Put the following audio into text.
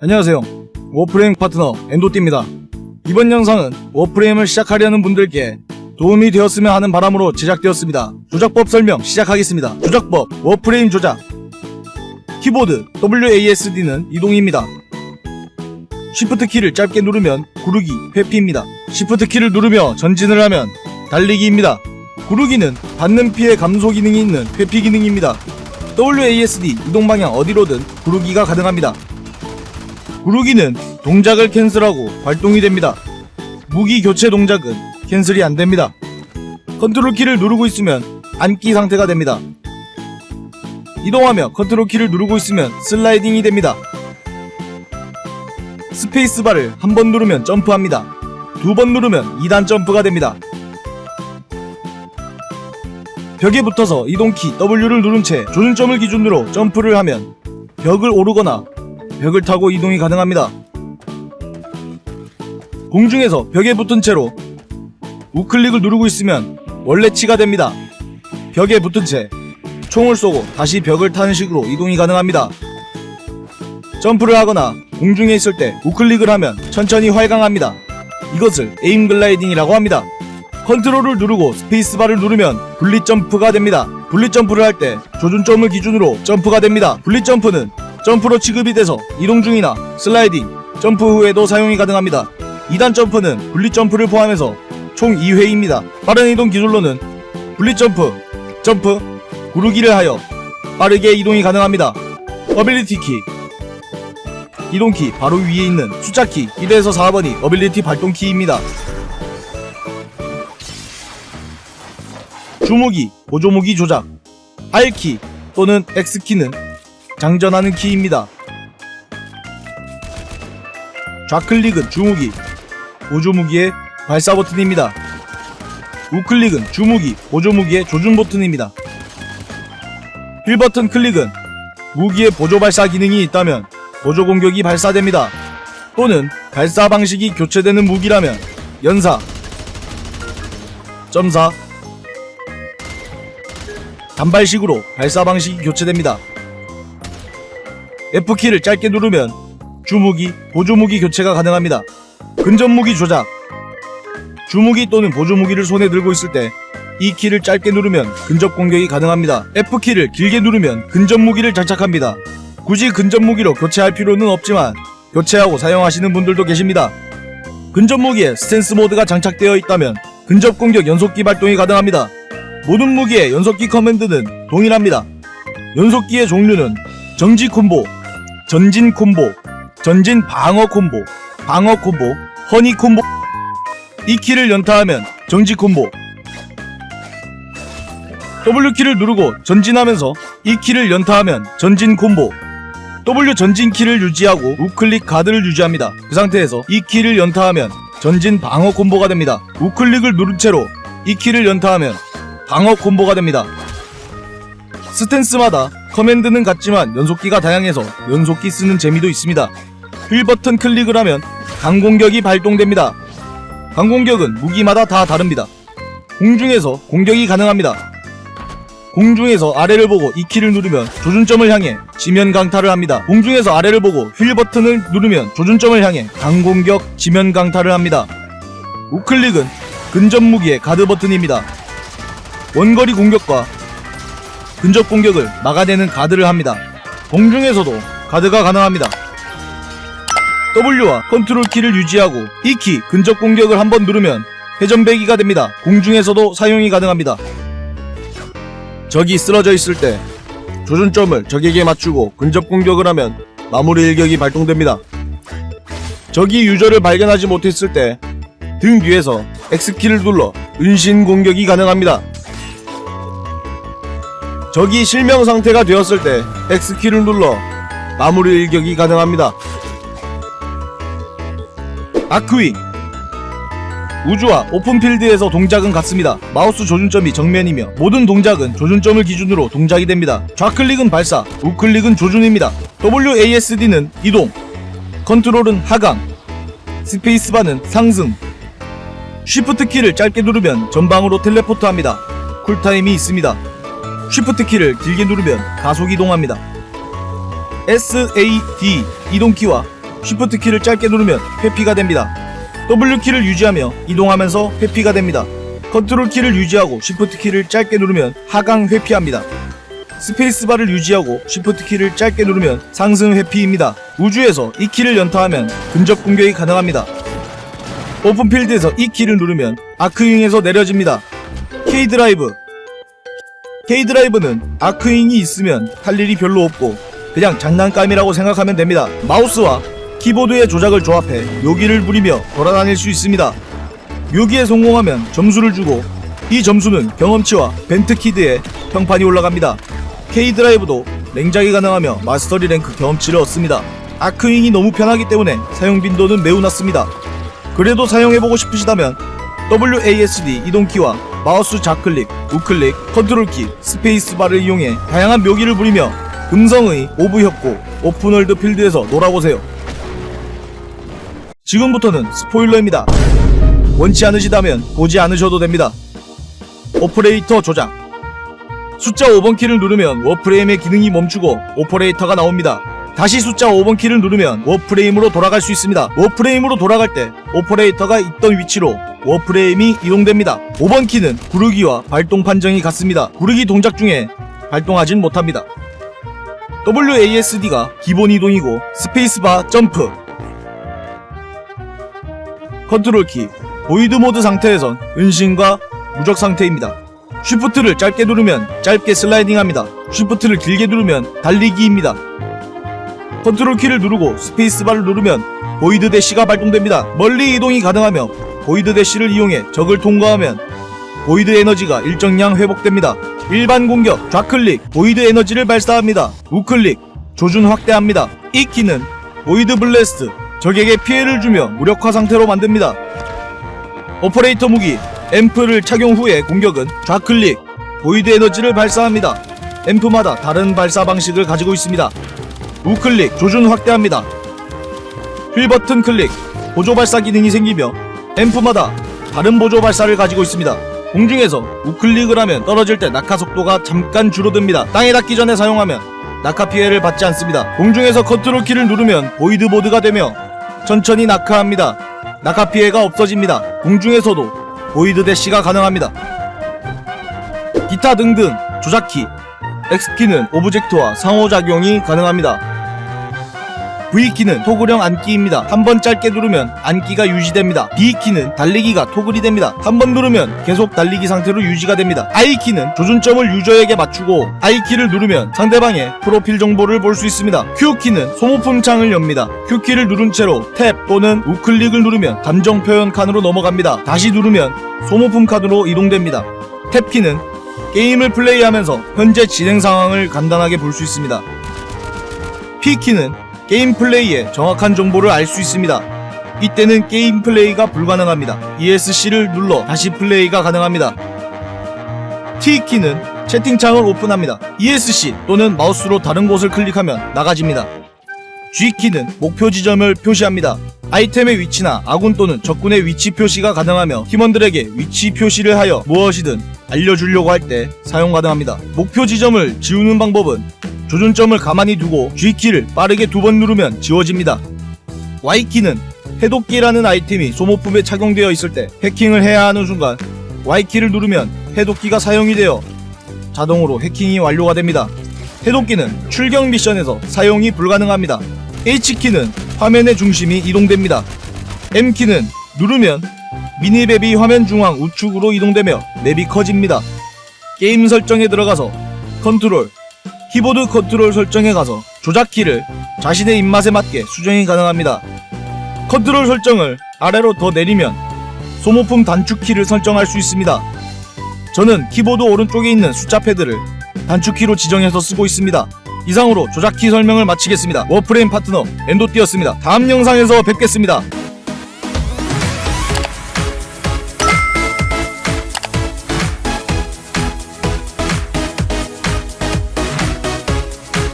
안녕하세요. 워프레임 파트너 엔도띠입니다. 이번 영상은 워프레임을 시작하려는 분들께 도움이 되었으면 하는 바람으로 제작되었습니다. 조작법 설명 시작하겠습니다. 조작법 워프레임 조작. 키보드 WASD는 이동입니다. Shift 키를 짧게 누르면 구르기, 회피입니다. Shift 키를 누르며 전진을 하면 달리기입니다. 구르기는 받는 피해 감소 기능이 있는 회피 기능입니다. WASD 이동 방향 어디로든 구르기가 가능합니다. 구르기는 동작을 캔슬하고 발동이 됩니다. 무기 교체 동작은 캔슬이 안됩니다. 컨트롤 키를 누르고 있으면 앉기 상태가 됩니다. 이동하며 컨트롤 키를 누르고 있으면 슬라이딩이 됩니다. 스페이스바를 한 번 누르면 점프합니다. 두 번 누르면 2단 점프가 됩니다. 벽에 붙어서 이동키 W를 누른 채 조준점을 기준으로 점프를 하면 벽을 오르거나 벽을 타고 이동이 가능합니다. 공중에서 벽에 붙은 채로 우클릭을 누르고 있으면 원래치가 됩니다. 벽에 붙은 채 총을 쏘고 다시 벽을 타는 식으로 이동이 가능합니다. 점프를 하거나 공중에 있을 때 우클릭을 하면 천천히 활강합니다. 이것을 에임 글라이딩이라고 합니다. 컨트롤을 누르고 스페이스바를 누르면 분리 점프가 됩니다. 분리 점프를 할 때 조준점을 기준으로 점프가 됩니다. 분리 점프는 점프로 취급이 돼서 이동 중이나 슬라이딩, 점프 후에도 사용이 가능합니다. 2단 점프는 분리 점프를 포함해서 총 2회입니다. 빠른 이동 기술로는 분리 점프, 점프, 구르기를 하여 빠르게 이동이 가능합니다. 어빌리티 키, 이동키 바로 위에 있는 숫자키 1에서 4번이 어빌리티 발동 키입니다. 주무기, 보조무기 조작. R키 또는 X키는 장전하는 키입니다. 좌클릭은 주무기, 보조무기의 발사 버튼입니다. 우클릭은 주무기, 보조무기의 조준 버튼입니다. 휠 버튼 클릭은 무기의 보조 발사 기능이 있다면 보조 공격이 발사됩니다. 또는 발사 방식이 교체되는 무기라면 연사, 점사, 단발식으로 발사 방식이 교체됩니다. F키를 짧게 누르면 주무기, 보조무기 교체가 가능합니다. 근접무기 조작. 주무기 또는 보조무기를 손에 들고 있을 때 이 키를 짧게 누르면 근접 공격이 가능합니다. F키를 길게 누르면 근접무기를 장착합니다. 굳이 근접무기로 교체할 필요는 없지만 교체하고 사용하시는 분들도 계십니다. 근접무기에 스탠스 모드가 장착되어 있다면 근접공격 연속기 발동이 가능합니다. 모든 무기의 연속기 커맨드는 동일합니다. 연속기의 종류는 정지 콤보, 전진 콤보, 전진 방어 콤보, 방어 콤보, 허니 콤보. 이 키를 연타하면 정지 콤보, W키를 누르고 전진하면서 이 키를 연타하면 전진 콤보, W 전진 키를 유지하고 우클릭 가드를 유지합니다. 그 상태에서 이 키를 연타하면 전진 방어 콤보가 됩니다. 우클릭을 누른 채로 이 키를 연타하면 방어 콤보가 됩니다. 스탠스마다 커맨드는 같지만 연속기가 다양해서 연속기 쓰는 재미도 있습니다. 휠 버튼 클릭을 하면 강공격이 발동됩니다. 강공격은 무기마다 다 다릅니다. 공중에서 공격이 가능합니다. 공중에서 아래를 보고 이 키를 누르면 조준점을 향해 지면 강타를 합니다. 공중에서 아래를 보고 휠 버튼을 누르면 조준점을 향해 강공격 지면 강타를 합니다. 우클릭은 근접 무기의 가드 버튼입니다. 원거리 공격과 근접 공격을 막아내는 가드를 합니다. 공중에서도 가드가 가능합니다. W와 컨트롤 키를 유지하고 이 키 근접 공격을 한번 누르면 회전배기가 됩니다. 공중에서도 사용이 가능합니다. 적이 쓰러져 있을 때 조준점을 적에게 맞추고 근접 공격을 하면 마무리 일격이 발동됩니다. 적이 유저를 발견하지 못했을 때 등 뒤에서 X키를 눌러 은신 공격이 가능합니다. 적이 실명 상태가 되었을 때 X키를 눌러 마무리 일격이 가능합니다. 아크윙. 우주와 오픈필드에서 동작은 같습니다. 마우스 조준점이 정면이며 모든 동작은 조준점을 기준으로 동작이 됩니다. 좌클릭은 발사, 우클릭은 조준입니다. WASD는 이동, 컨트롤은 하강, 스페이스바는 상승, 쉬프트 키를 짧게 누르면 전방으로 텔레포트 합니다. 쿨타임이 있습니다. 쉬프트 키를 길게 누르면 가속 이동합니다. SAD 이동키와 Shift 키를 짧게 누르면 회피가 됩니다. W 키를 유지하며 이동하면서 회피가 됩니다. 컨트롤 키를 유지하고 Shift 키를 짧게 누르면 하강 회피합니다. 스페이스바를 유지하고 Shift 키를 짧게 누르면 상승 회피입니다. 우주에서 이 키를 연타하면 근접 공격이 가능합니다. 오픈필드에서 이 키를 누르면 아크윙에서 내려집니다. K드라이브는 아크윙이 있으면 할 일이 별로 없고 그냥 장난감이라고 생각하면 됩니다. 마우스와 키보드의 조작을 조합해 묘기를 부리며 돌아다닐 수 있습니다. 묘기에 성공하면 점수를 주고 이 점수는 경험치와 벤트키드에 평판이 올라갑니다. K드라이브도 랭작이 가능하며 마스터리 랭크 경험치를 얻습니다. 아크윙이 너무 편하기 때문에 사용 빈도는 매우 낮습니다. 그래도 사용해보고 싶으시다면 WASD 이동키와 마우스 좌클릭, 우클릭, 컨트롤키, 스페이스바를 이용해 다양한 묘기를 부리며 금성의 오브협곡 오픈월드 필드에서 놀아보세요. 지금부터는 스포일러입니다. 원치 않으시다면 보지 않으셔도 됩니다. 오퍼레이터 조작. 숫자 5번 키를 누르면 워프레임의 기능이 멈추고 오퍼레이터가 나옵니다. 다시 숫자 5번 키를 누르면 워프레임으로 돌아갈 수 있습니다. 워프레임으로 돌아갈 때 오퍼레이터가 있던 위치로 워프레임이 이동됩니다. 5번 키는 구르기와 발동 판정이 같습니다. 구르기 동작 중에 발동하진 못합니다. WASD가 기본 이동이고 스페이스바 점프, 컨트롤키, 보이드 모드 상태에선 은신과 무적 상태입니다. 쉬프트를 짧게 누르면 짧게 슬라이딩합니다. 쉬프트를 길게 누르면 달리기입니다. 컨트롤 키를 누르고 스페이스바를 누르면 보이드 대시가 발동됩니다. 멀리 이동이 가능하며 보이드 대시를 이용해 적을 통과하면 보이드 에너지가 일정량 회복됩니다. 일반 공격, 좌클릭, 보이드 에너지를 발사합니다. 우클릭, 조준 확대합니다. 이 키는 보이드 블래스트, 적에게 피해를 주며 무력화 상태로 만듭니다. 오퍼레이터 무기, 앰프를 착용 후의 공격은 좌클릭, 보이드 에너지를 발사합니다. 앰프마다 다른 발사 방식을 가지고 있습니다. 우클릭, 조준 확대합니다. 휠 버튼 클릭, 보조 발사 기능이 생기며 앰프마다 다른 보조 발사를 가지고 있습니다. 공중에서 우클릭을 하면 떨어질 때 낙하 속도가 잠깐 줄어듭니다. 땅에 닿기 전에 사용하면 낙하 피해를 받지 않습니다. 공중에서 컨트롤 키를 누르면 보이드 모드가 되며 천천히 낙하합니다. 낙하 피해가 없어집니다. 공중에서도 보이드 대시가 가능합니다. 기타 등등 조작키, X키는 오브젝트와 상호작용이 가능합니다. V키는 토글형 앉기입니다. 한번 짧게 누르면 앉기가 유지됩니다. B키는 달리기가 토글이 됩니다. 한번 누르면 계속 달리기 상태로 유지가 됩니다. I키는 조준점을 유저에게 맞추고 I키를 누르면 상대방의 프로필 정보를 볼 수 있습니다. Q키는 소모품 창을 엽니다. Q키를 누른 채로 탭 또는 우클릭을 누르면 감정 표현 칸으로 넘어갑니다. 다시 누르면 소모품 칸으로 이동됩니다. 탭키는 게임을 플레이하면서 현재 진행 상황을 간단하게 볼 수 있습니다. P키는 게임 플레이에 정확한 정보를 알 수 있습니다. 이때는 게임 플레이가 불가능합니다. ESC를 눌러 다시 플레이가 가능합니다. T키는 채팅창을 오픈합니다. ESC 또는 마우스로 다른 곳을 클릭하면 나가집니다. G키는 목표 지점을 표시합니다. 아이템의 위치나 아군 또는 적군의 위치 표시가 가능하며 팀원들에게 위치 표시를 하여 무엇이든 알려주려고 할 때 사용 가능합니다. 목표 지점을 지우는 방법은 조준점을 가만히 두고 G키를 빠르게 2번 누르면 지워집니다. Y키는 해독기라는 아이템이 소모품에 착용되어 있을 때 해킹을 해야 하는 순간 Y키를 누르면 해독기가 사용이 되어 자동으로 해킹이 완료가 됩니다. 해독기는 출격 미션에서 사용이 불가능합니다. H키는 화면의 중심이 이동됩니다. M키는 누르면 미니맵이 화면 중앙 우측으로 이동되며 맵이 커집니다. 게임 설정에 들어가서 컨트롤, 키보드 컨트롤 설정에 가서 조작키를 자신의 입맛에 맞게 수정이 가능합니다. 컨트롤 설정을 아래로 더 내리면 소모품 단축키를 설정할 수 있습니다. 저는 키보드 오른쪽에 있는 숫자 패드를 단축키로 지정해서 쓰고 있습니다. 이상으로 조작키 설명을 마치겠습니다. 워프레임 파트너 엔도띠였습니다. 다음 영상에서 뵙겠습니다.